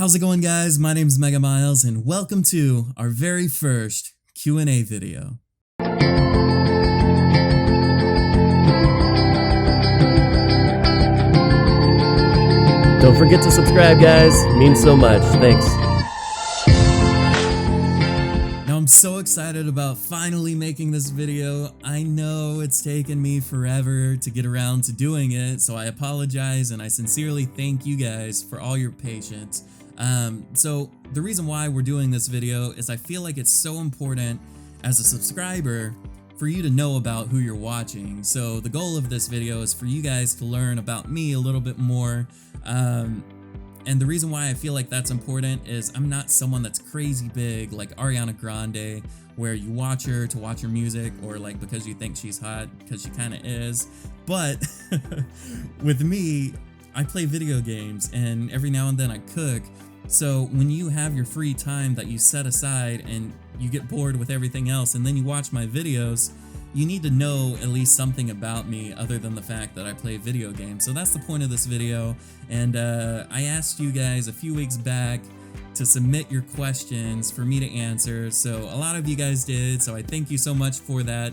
How's it going, guys? My name is MegaMilez, and welcome to our very first Q&A video. Don't forget to subscribe, guys. It means so much. Thanks. Now, I'm so excited about finally making this video. I know it's taken me forever to get around to doing it, so I apologize and I sincerely thank you guys for all your patience. So the reason why we're doing this video is I feel like it's so important as a subscriber for you to know about who you're watching. So the goal of this video is for you guys to learn about me a little bit more. And the reason why I feel like that's important is I'm not someone that's crazy big like Ariana Grande, where you watch her to watch her music or like because you think she's hot, because she kind of is. But with me, I play video games and every now and then I cook. So when you have your free time that you set aside and you get bored with everything else and then you watch my videos, you need to know at least something about me other than the fact that I play video games. So that's the point of this video. And I asked you guys a few weeks back to submit your questions for me to answer. So a lot of you guys did, so I thank you so much for that.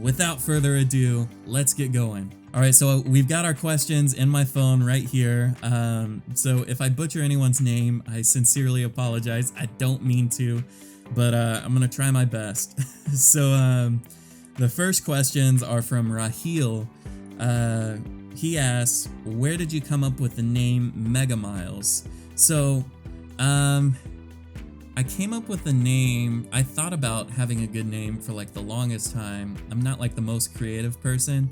Without further ado, let's get going. All right, so we've got our questions in my phone right here. So if I butcher anyone's name, I sincerely apologize. I don't mean to, but I'm gonna try my best. So the first questions are from Raheel. He asks, where did you come up with the name MegaMilez? So I came up with the name. I thought about having a good name for like the longest time. I'm not like the most creative person.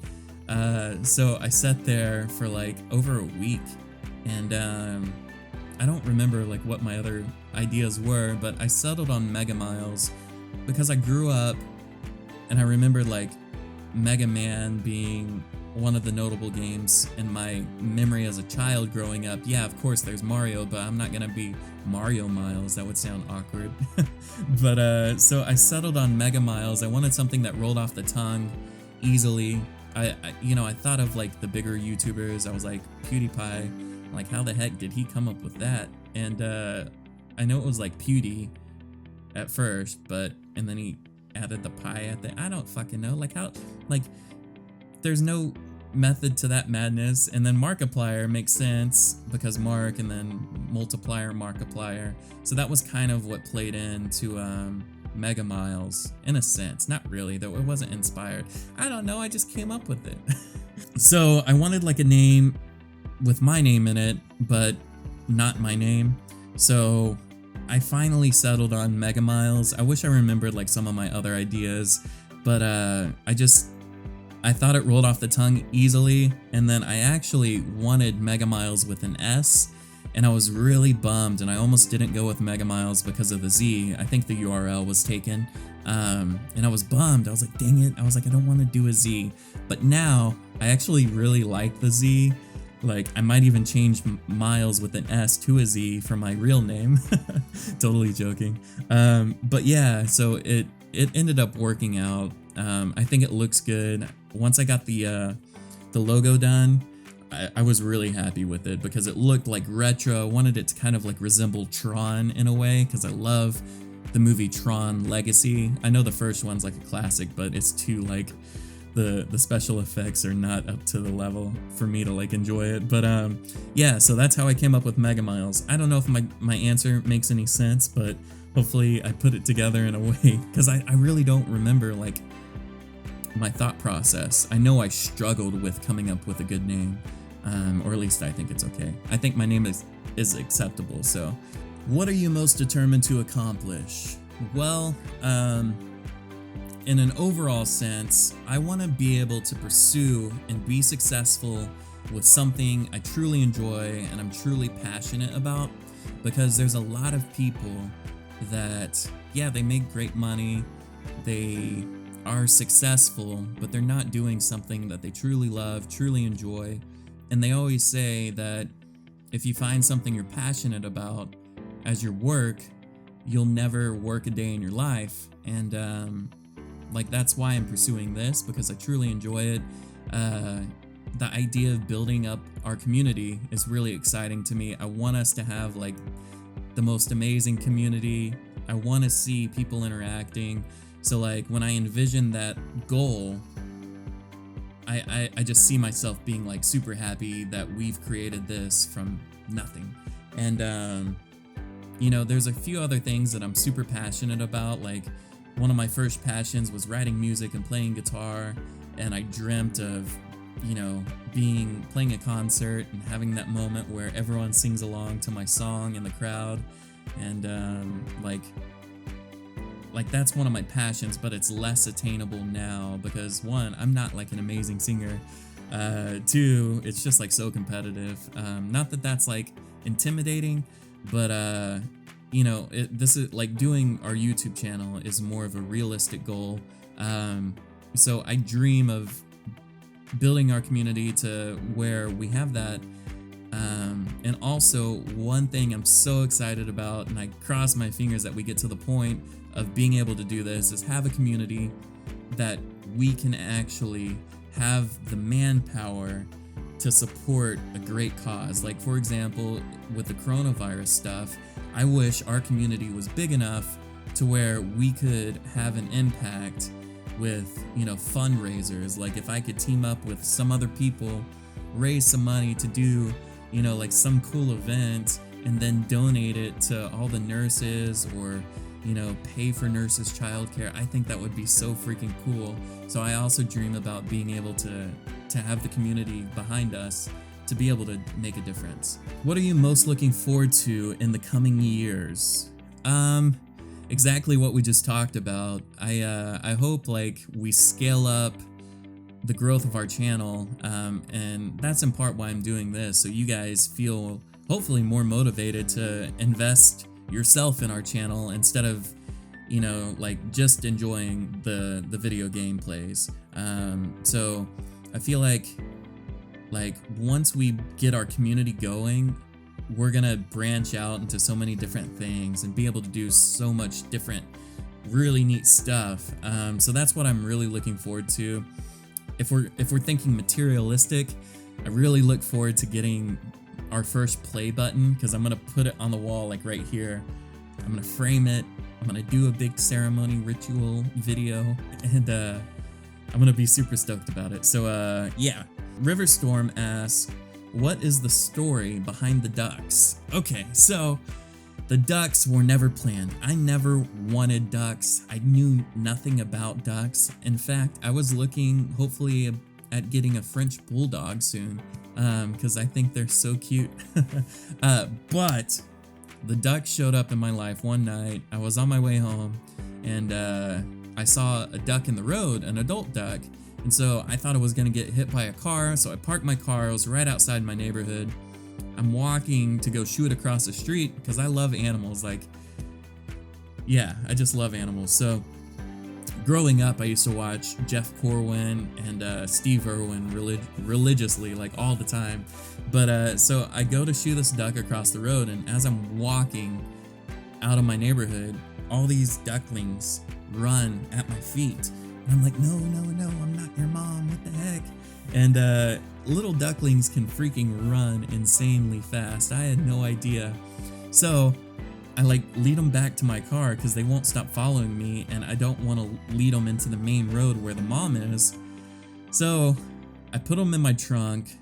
So I sat there for like over a week and I don't remember like what my other ideas were, but I settled on MegaMilez because I grew up and I remember like Mega Man being one of the notable games in my memory as a child growing up. Yeah, of course there's Mario, but I'm not gonna be Mario Miles. That would sound awkward. But so I settled on MegaMilez. I wanted something that rolled off the tongue easily. I thought of like the bigger YouTubers. I was like, PewDiePie, like how the heck did he come up with that? And I know it was like Pewdie at first, and then he added the pie at the, I don't fucking know, like how, like there's no method to that madness. And then Markiplier makes sense because Mark and then multiplier, Markiplier. So that was kind of what played into MegaMilez in a sense. Not really, though it wasn't inspired. I don't know, I just came up with it. So I wanted like a name with my name in it, but not my name. So I finally settled on MegaMilez. I wish I remembered like some of my other ideas, but I thought it rolled off the tongue easily, and then I actually wanted MegaMilez with an S, and I was really bummed, and I almost didn't go with MegaMilez because of the Z. I think the URL was taken, and I was bummed. I was like, dang it. I was like, I don't want to do a Z. But now, I actually really like the Z. Like, I might even change Miles with an S to a Z for my real name. Totally joking. But yeah, so it ended up working out. I think it looks good. Once I got the logo done, I was really happy with it because it looked like retro. I wanted it to kind of like resemble Tron in a way because I love the movie Tron Legacy. I know the first one's like a classic, but it's too like the special effects are not up to the level for me to like enjoy it. But yeah, so that's how I came up with MegaMilez. I don't know if my answer makes any sense, but hopefully I put it together in a way because I really don't remember like my thought process. I know I struggled with coming up with a good name, or at least I think it's okay. I think my name is acceptable. So what are you most determined to accomplish? Well, in an overall sense, I want to be able to pursue and be successful with something I truly enjoy and I'm truly passionate about, because there's a lot of people that, yeah, they make great money, they are successful, but they're not doing something that they truly love, truly enjoy. And they always say that if you find something you're passionate about as your work, you'll never work a day in your life. And like that's why I'm pursuing this, because I truly enjoy it. The idea of building up our community is really exciting to me. I want us to have like the most amazing community. I want to see people interacting. So like when I envision that goal, I just see myself being like super happy that we've created this from nothing. And there's a few other things that I'm super passionate about. Like one of my first passions was writing music and playing guitar, and I dreamt of playing a concert and having that moment where everyone sings along to my song in the crowd. And like that's one of my passions, but it's less attainable now because one, I'm not like an amazing singer. Two, it's just like so competitive. Not that that's like intimidating, but this is like doing our YouTube channel is more of a realistic goal. So I dream of building our community to where we have that. And also one thing I'm so excited about, and I cross my fingers that we get to the point of being able to do this, is have a community that we can actually have the manpower to support a great cause. Like for example, with the coronavirus stuff, I wish our community was big enough to where we could have an impact with, fundraisers. Like if I could team up with some other people, raise some money to do, like some cool event, and then donate it to all the nurses, or pay for nurses' childcare. I think that would be so freaking cool. So I also dream about being able to have the community behind us to be able to make a difference. What are you most looking forward to in the coming years? Exactly what we just talked about. I hope like we scale up the growth of our channel, and that's in part why I'm doing this, so you guys feel hopefully more motivated to invest yourself in our channel instead of like just enjoying the video gameplays. So I feel like once we get our community going, we're gonna branch out into so many different things and be able to do so much different really neat stuff. So that's what I'm really looking forward to. If we're thinking materialistic, I really look forward to getting our first play button, because I'm gonna put it on the wall like right here. I'm gonna frame it. I'm gonna do a big ceremony ritual video, and I'm gonna be super stoked about it. So yeah. Riverstorm asks, what is the story behind the ducks? Okay, so the ducks were never planned. I never wanted ducks. I knew nothing about ducks. In fact, I was looking hopefully at getting a French bulldog soon, because I think they're so cute. But the ducks showed up in my life one night. I was on my way home, and I saw a duck in the road, an adult duck. And so I thought it was gonna get hit by a car, so I parked my car. It was right outside my neighborhood. I'm walking to go shoot across the street because I love animals. Like, yeah, I just love animals. So growing up, I used to watch Jeff Corwin and Steve Irwin religiously, like all the time. But so I go to shoot this duck across the road, and as I'm walking out of my neighborhood, all these ducklings run at my feet. And I'm like, no, I'm not your mom, what the heck? And little ducklings can freaking run insanely fast. I had no idea. So I like lead them back to my car because they won't stop following me, and I don't want to lead them into the main road where the mom is. So I put them in my trunk,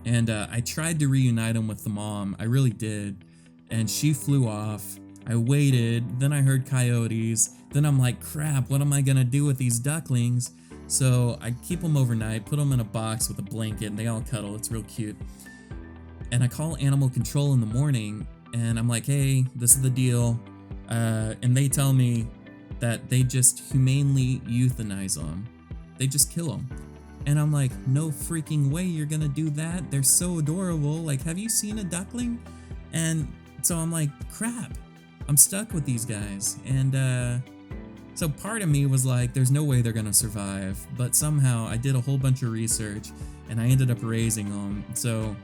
and I tried to reunite them with the mom. I really did. And she flew off. I waited, then I heard coyotes. Then I'm like, crap, what am I gonna do with these ducklings? So I keep them overnight, put them in a box with a blanket, and they all cuddle. It's real cute. And I call animal control in the morning, and I'm like, hey, this is the deal. And they tell me that they just humanely euthanize them. They just kill them. And I'm like, no freaking way you're gonna do that. They're so adorable. Like, have you seen a duckling? And so I'm like, crap, I'm stuck with these guys. And so part of me was like, there's no way they're gonna survive. But somehow I did a whole bunch of research, and I ended up raising them. So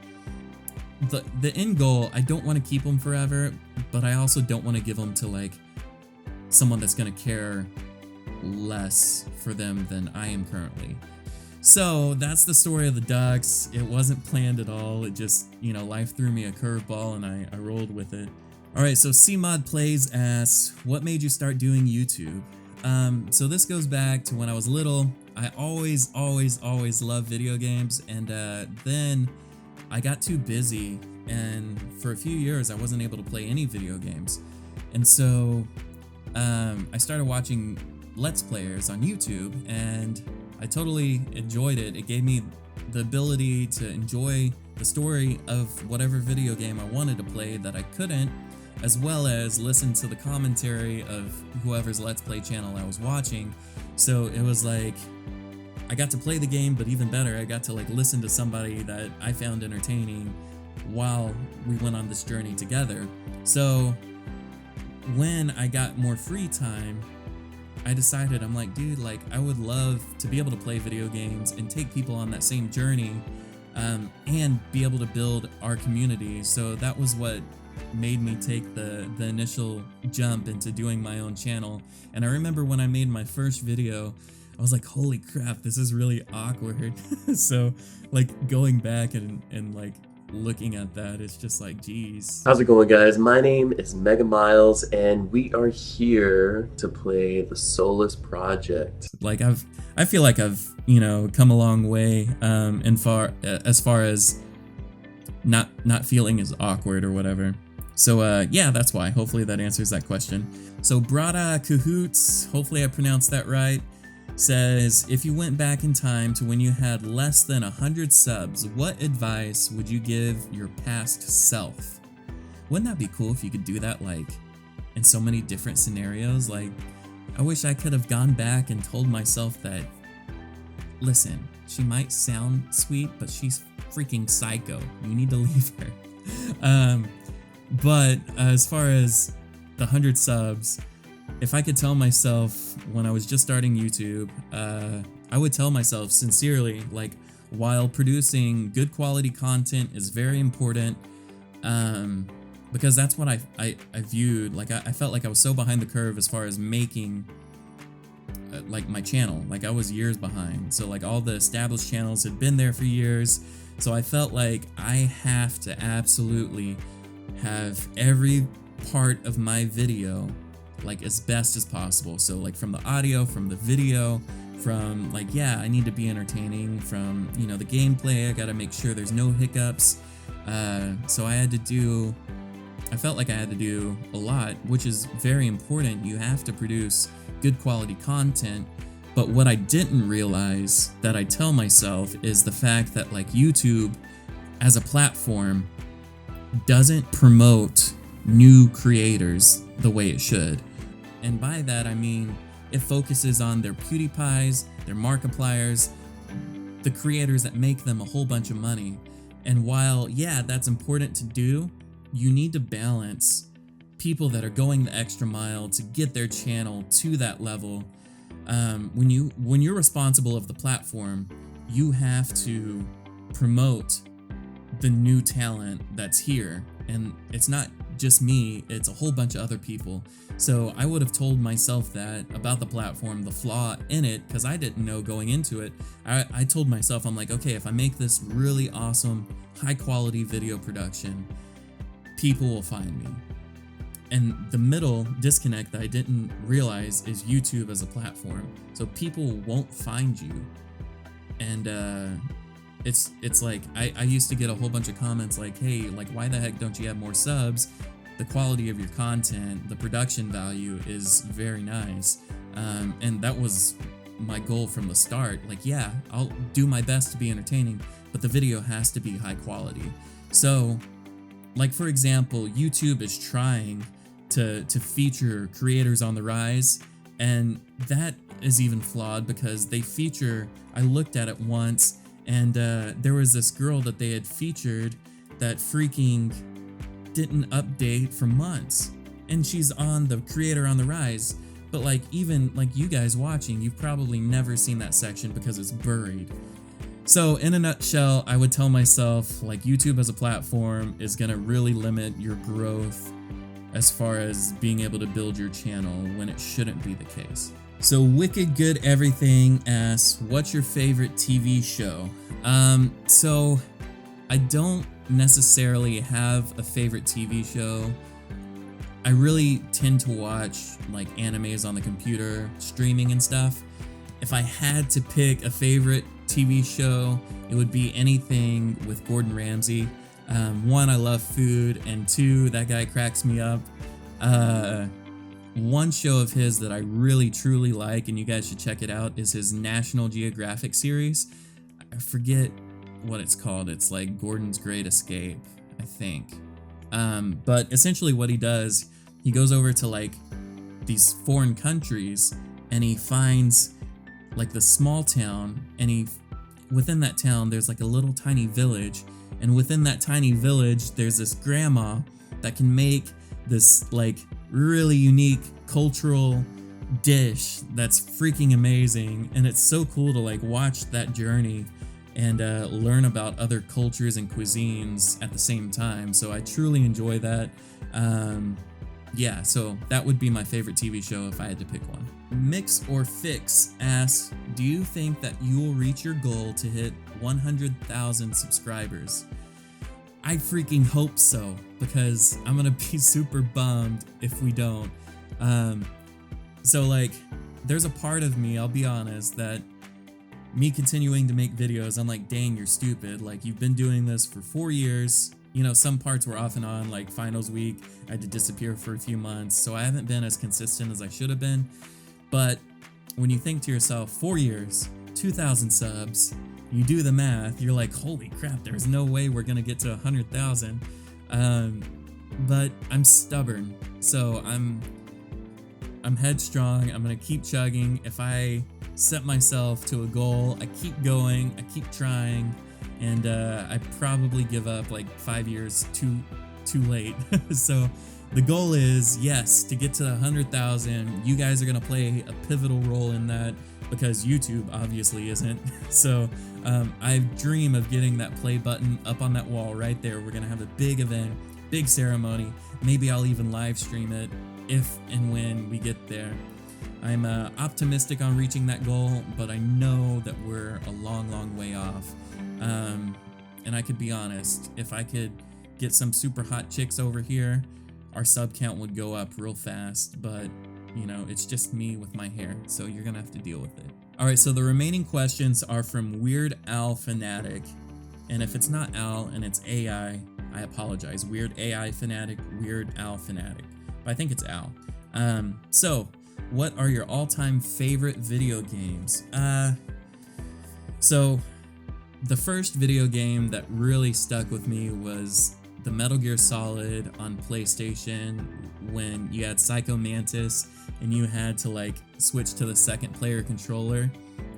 the end goal, I don't want to keep them forever, but I also don't want to give them to like someone that's gonna care less for them than I am currently. So that's the story of the ducks. It wasn't planned at all. It just, life threw me a curveball, and I rolled with it. Alright, so CMod Plays asks, what made you start doing YouTube? So this goes back to when I was little. I always loved video games, and then I got too busy, and for a few years I wasn't able to play any video games. And so I started watching Let's Players on YouTube, and I totally enjoyed it. It gave me the ability to enjoy the story of whatever video game I wanted to play that I couldn't, as well as listen to the commentary of whoever's Let's Play channel I was watching. So it was like, I got to play the game, but even better, I got to like listen to somebody that I found entertaining while we went on this journey together. So when I got more free time, I decided, I'm like, dude, like I would love to be able to play video games and take people on that same journey, and be able to build our community. So that was what made me take the initial jump into doing my own channel. And I remember when I made my first video, I was like, holy crap, this is really awkward. So like going back and like looking at that, it's just like, geez. How's it going, guys? My name is MegaMilez, and we are here to play the Solus Project. Like I feel like I've, you know, come a long way, as far as not feeling as awkward or whatever. So yeah, that's why. Hopefully that answers that question. So Brada Cahoots, hopefully I pronounced that right, says, if you went back in time to when you had less than 100 subs, what advice would you give your past self? Wouldn't that be cool if you could do that, like, in so many different scenarios? Like, I wish I could have gone back and told myself that, listen, she might sound sweet, but she's freaking psycho. You need to leave her. But as far as the 100 subs, if I could tell myself when I was just starting YouTube, I would tell myself sincerely, like, while producing good quality content is very important, because that's what I viewed. Like, I felt like I was so behind the curve as far as making like my channel. Like, I was years behind. So like all the established channels had been there for years. So I felt like I have to absolutely have every part of my video like as best as possible. So like from the audio, from the video, from like, yeah, I need to be entertaining, from, you know, the gameplay, I gotta make sure there's no hiccups. So I felt like I had to do a lot, which is very important. You have to produce good quality content. But what I didn't realize that I tell myself is the fact that like YouTube as a platform doesn't promote new creators the way it should. And by that I mean it focuses on their PewDiePies, their Markipliers, the creators that make them a whole bunch of money. And while, yeah, that's important to do, you need to balance people that are going the extra mile to get their channel to that level. When you're responsible of the platform, you have to promote the new talent that's here. And it's not just me, it's a whole bunch of other people. So I would have told myself that about the platform, the flaw in it, because I didn't know going into it. I told myself, I'm like, okay, if I make this really awesome, high quality video production, people will find me. And the middle disconnect that I didn't realize is YouTube as a platform. So people won't find you. And it's like, I used to get a whole bunch of comments like, hey, like, why the heck don't you have more subs? The quality of your content, the production value is very nice. And that was my goal from the start. Like, yeah, I'll do my best to be entertaining, but the video has to be high quality. So, like, for example, YouTube is trying to feature creators on the rise, and that is even flawed because they feature, I looked at it once, and there was this girl that they had featured that freaking didn't update for months, and she's on the creator on the rise. But like, even like you guys watching, you've probably never seen that section because it's buried. So in a nutshell, I would tell myself, like, YouTube as a platform is gonna really limit your growth as far as being able to build your channel when it shouldn't be the case. So Wicked Good Everything asks, what's your favorite TV show? So I don't necessarily have a favorite TV show. I really tend to watch like animes on the computer, streaming and stuff. If I had to pick a favorite TV show, it would be anything with Gordon Ramsay. One, I love food, and two, that guy cracks me up. One show of his that I really truly like, and you guys should check it out, is his National Geographic series. I forget what it's called. It's like Gordon's Great Escape, I think. But essentially what he does, he goes over to like these foreign countries and he finds like the small town, and within that town there's like a little tiny village, and within that tiny village there's this grandma that can make this like really unique cultural dish that's freaking amazing. And it's so cool to like watch that journey and learn about other cultures and cuisines at the same time. So I truly enjoy that. Yeah, so that would be my favorite TV show if I had to pick one. Mix or Fix asks, do you think that you will reach your goal to hit 100,000 subscribers? I freaking hope so, because I'm gonna be super bummed if we don't. So like, there's a part of me, I'll be honest, that me continuing to make videos, I'm like, dang, you're stupid. Like, you've been doing this for 4 years. You know, some parts were off and on, like finals week, I had to disappear for a few months, so I haven't been as consistent as I should have been. But when you think to yourself, 4 years, 2,000 subs, you do the math, you're like, holy crap, there's no way we're gonna get to 100,000. But I'm stubborn, so I'm headstrong. I'm gonna keep chugging. If I set myself to a goal, I keep going, I keep trying, and I probably give up like 5 years too late. So the goal is, yes, to get to 100,000. You guys are gonna play a pivotal role in that, because YouTube obviously isn't. So I dream of getting that play button up on that wall right there. We're gonna have a big event, big ceremony. Maybe I'll even live stream it if and when we get there. I'm optimistic on reaching that goal, but I know that we're a long way off. And I could be honest, if I could get some super hot chicks over here, our sub count would go up real fast, but you know, it's just me with my hair, so you're gonna have to deal with it. Alright, so the remaining questions are from Weird Al Fanatic, and if it's not Al and it's AI, I apologize. Weird AI Fanatic, Weird Al Fanatic, but I think it's Al. So what are your all-time favorite video games? So the first video game that really stuck with me was the Metal Gear Solid on PlayStation, when you had Psycho Mantis and you had to like switch to the second player controller.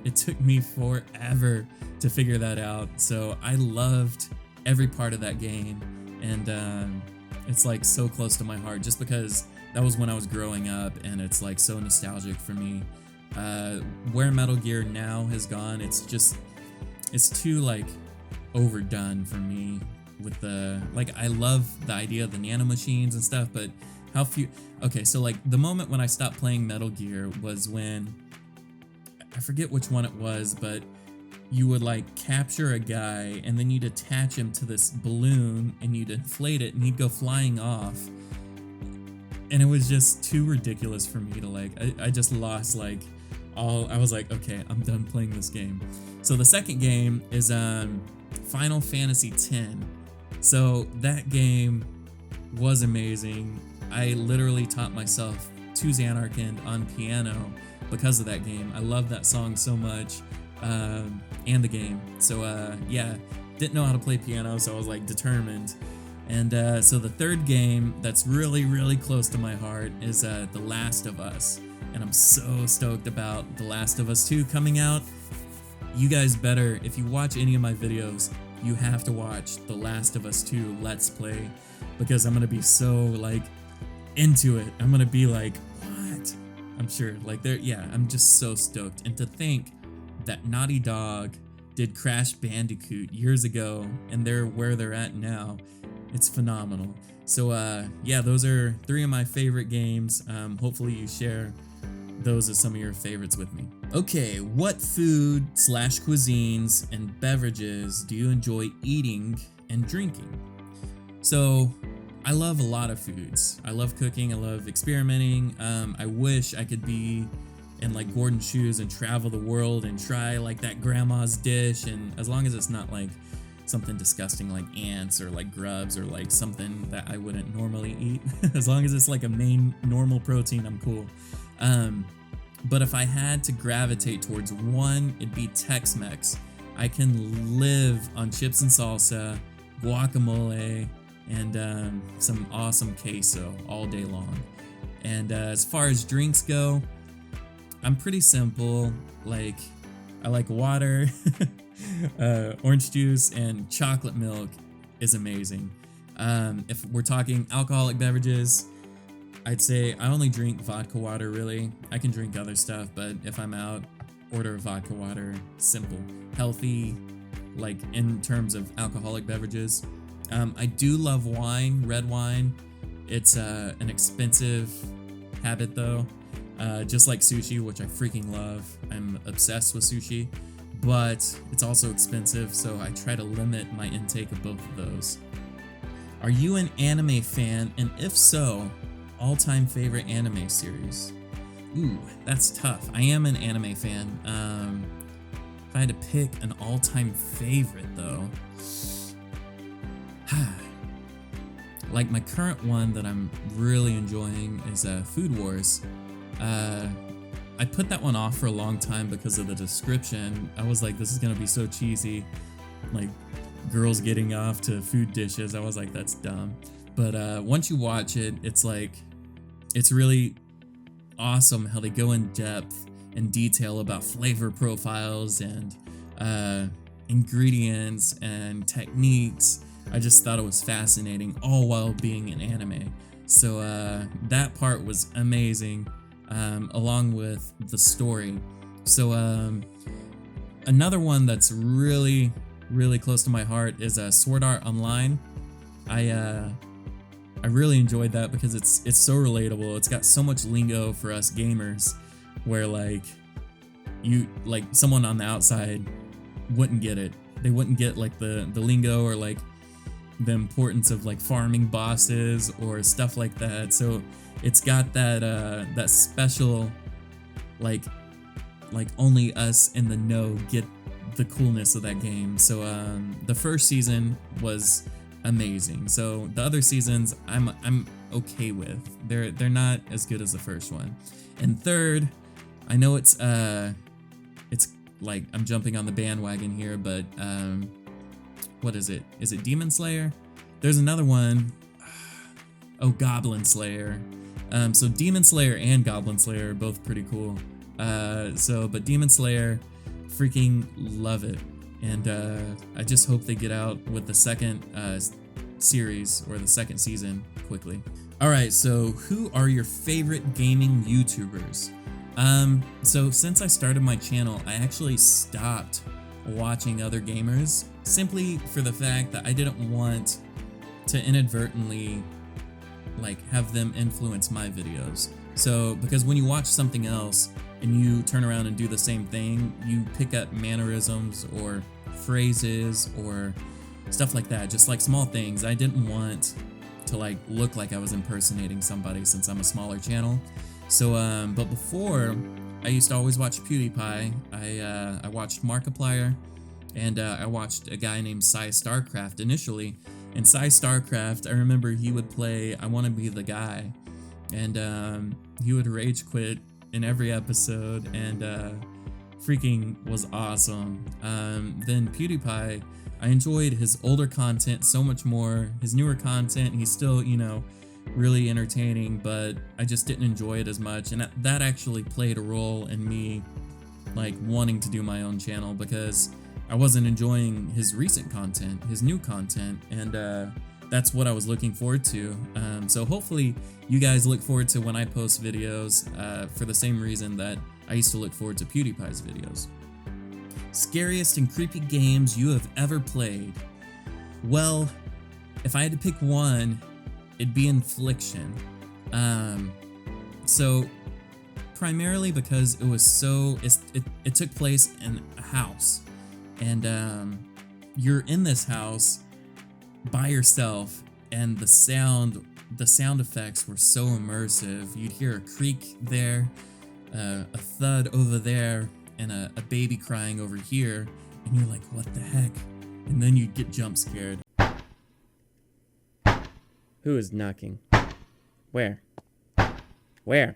It took me forever to figure that out, so I loved every part of that game, and it's like so close to my heart just because that was when I was growing up, and it's like so nostalgic for me. Where Metal Gear now has gone, it's too like overdone for me. With the, like, I love the idea of the nano machines and stuff, but how few. Okay, so like the moment when I stopped playing Metal Gear was when, I forget which one it was, but you would like capture a guy and then you'd attach him to this balloon and you'd inflate it and he'd go flying off. And it was just too ridiculous for me to like, I just lost like I was like, okay, I'm done playing this game. So the second game is Final Fantasy X. So that game was amazing. I literally taught myself to Xanarkand on piano because of that game. I love that song so much, and the game. So yeah, didn't know how to play piano, so I was like determined. And so the third game that's really close to my heart is The Last of Us. And I'm so stoked about The Last of Us 2 coming out. You guys better, if you watch any of my videos, you have to watch The Last of Us 2 Let's Play, because I'm gonna be so like into it. I'm gonna be like, what? I'm sure, like I'm just so stoked. And to think that Naughty Dog did Crash Bandicoot years ago and they're where they're at now, it's phenomenal. So yeah, those are 3 of my favorite games. Hopefully you share those as some of your favorites with me. Okay, what food / cuisines and beverages do you enjoy eating and drinking? So I love a lot of foods. I love cooking. I love experimenting. I wish I could be in like Gordon's shoes and travel the world and try like that grandma's dish. And as long as it's not like something disgusting like ants or like grubs or like something that I wouldn't normally eat, as long as it's like a main normal protein, I'm cool. But if I had to gravitate towards one, it'd be Tex-Mex. I can live on chips and salsa, guacamole, and some awesome queso all day long. And as far as drinks go, I'm pretty simple. Like, I like water, orange juice, and chocolate milk is amazing. If we're talking alcoholic beverages, I'd say I only drink vodka water, really. I can drink other stuff, but if I'm out, order vodka water. Simple. Healthy, like in terms of alcoholic beverages. I do love wine, red wine. It's an expensive habit though. Just like sushi, which I freaking love. I'm obsessed with sushi, but it's also expensive, so I try to limit my intake of both of those. Are you an anime fan? And if so, all-time favorite anime series? Ooh, that's tough. I am an anime fan. If I had to pick an all-time favorite though, like my current one that I'm really enjoying is Food Wars. I put that one off for a long time because of the description. I was like, this is gonna be so cheesy, like girls getting off to food dishes. I was like, that's dumb. But once you watch it, it's like, it's really awesome how they go in depth and detail about flavor profiles and ingredients and techniques. I just thought it was fascinating, all while being an anime. So that part was amazing, along with the story. So another one that's really, really close to my heart is Sword Art Online. I really enjoyed that because it's so relatable. It's got so much lingo for us gamers, where like someone on the outside wouldn't get it. They wouldn't get like the lingo or like the importance of like farming bosses or stuff like that. So it's got that special like only us in the know get the coolness of that game. So the first season was amazing. So the other seasons I'm okay with. They're not as good as the first one. And third, I know it's like I'm jumping on the bandwagon here, but what is it? Is it Demon Slayer? There's another one. Oh, Goblin Slayer. So Demon Slayer and Goblin Slayer are both pretty cool. But Demon Slayer, freaking love it. And I just hope they get out with the second series or the second season quickly. All right, so who are your favorite gaming YouTubers? So since I started my channel, I actually stopped watching other gamers simply for the fact that I didn't want to inadvertently like have them influence my videos. So because when you watch something else and you turn around and do the same thing, you pick up mannerisms or phrases or stuff like that, just like small things. I didn't want to like look like I was impersonating somebody since I'm a smaller channel. So but before, I used to always watch PewDiePie. I watched Markiplier, and I watched a guy named StarCraft initially. And StarCraft, I remember he would play I Want to Be the Guy, and he would rage quit in every episode, and freaking was awesome. Then PewDiePie, I enjoyed his older content so much more. His newer content, he's still, you know, really entertaining, but I just didn't enjoy it as much, and that actually played a role in me like wanting to do my own channel, because I wasn't enjoying his recent content, his new content, and that's what I was looking forward to. So hopefully you guys look forward to when I post videos for the same reason that I used to look forward to PewDiePie's videos. Scariest and creepy games you have ever played? Well, if I had to pick one, it'd be Infliction. So primarily because it was it took place in a house, and you're in this house by yourself, and the sound effects were so immersive. You'd hear a creak there, a thud over there, and a baby crying over here, and you're like, what the heck? And then you'd get jump scared. Who is knocking? Where? Where?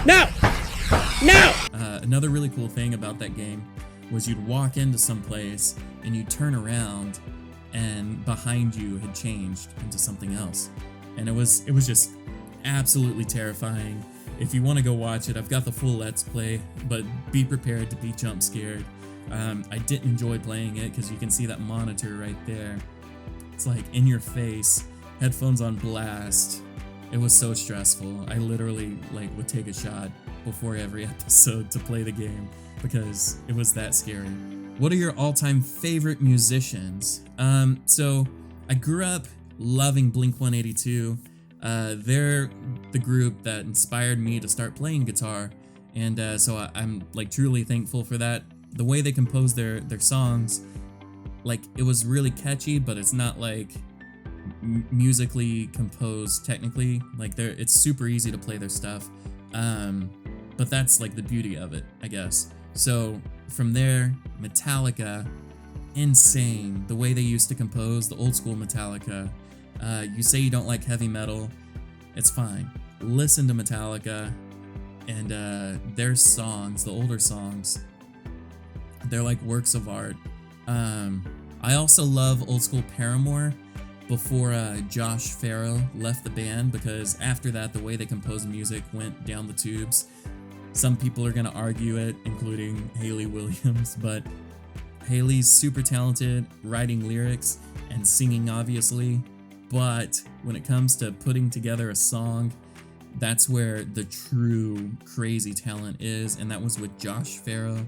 No! No! Another really cool thing about that game was you'd walk into some place and you'd turn around and behind you had changed into something else. And it was just absolutely terrifying. If you want to go watch it, I've got the full Let's Play, but be prepared to be jump scared. I didn't enjoy playing it because you can see that monitor right there. It's like in your face, headphones on blast. It was so stressful. I literally would take a shot before every episode to play the game because it was that scary. What are your all-time favorite musicians? So I grew up loving Blink-182. They're the group that inspired me to start playing guitar, and so I'm truly thankful for that. The way they compose their songs, it was really catchy, but it's not musically composed technically. It's super easy to play their stuff, but that's the beauty of it, I guess. So from there, Metallica, insane. The way they used to compose, the old school Metallica. You say you don't like heavy metal, it's fine. Listen to Metallica, and their songs, the older songs, they're like works of art. I also love old school Paramore before Josh Farrow left the band, because after that, the way they composed music went down the tubes. Some people are gonna argue it, including Hayley Williams, but Hayley's super talented, writing lyrics and singing obviously, but when it comes to putting together a song, that's where the true crazy talent is, and that was with Josh Farrow.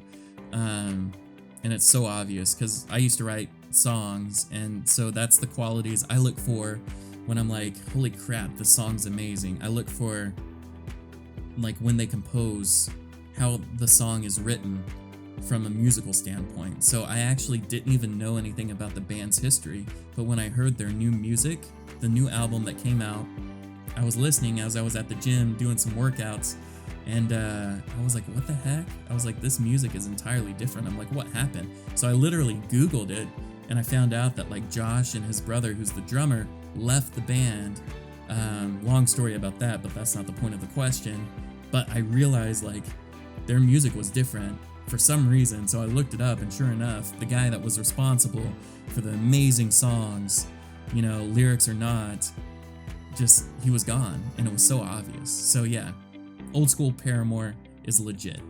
And it's so obvious because I used to write songs, and so that's the qualities I look for when I'm like, holy crap, this song's amazing. I look for when they compose, how the song is written from a musical standpoint. So I actually didn't even know anything about the band's history, but when I heard their new music, the new album that came out, I was listening as I was at the gym doing some workouts, and I was like, what the heck? I was like, this music is entirely different. I'm like, what happened? So I literally Googled it, and I found out that Josh and his brother, who's the drummer, left the band. Long story about that, but that's not the point of the question. But I realized their music was different for some reason, so I looked it up, and sure enough, the guy that was responsible for the amazing songs, lyrics or not, he was gone, and it was so obvious. So yeah, old school Paramore is legit.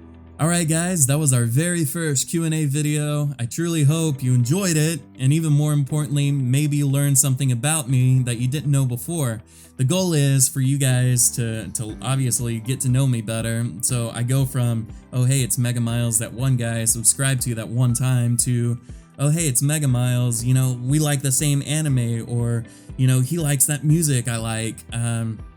Alright guys, that was our very first Q&A video. I truly hope you enjoyed it, and even more importantly, maybe you learned something about me that you didn't know before. The goal is for you guys to obviously get to know me better, so I go from, oh hey, it's MegaMilez, that one guy I subscribed to that one time, to, oh hey, it's MegaMilez, we like the same anime, or he likes that music I like,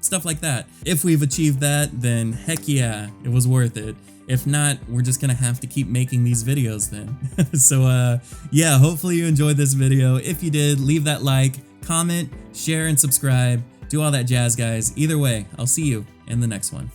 stuff like that. If we've achieved that, then heck yeah, it was worth it. If not, we're just gonna have to keep making these videos then. So yeah, hopefully you enjoyed this video. If you did, leave that like, comment, share, and subscribe. Do all that jazz, guys. Either way, I'll see you in the next one.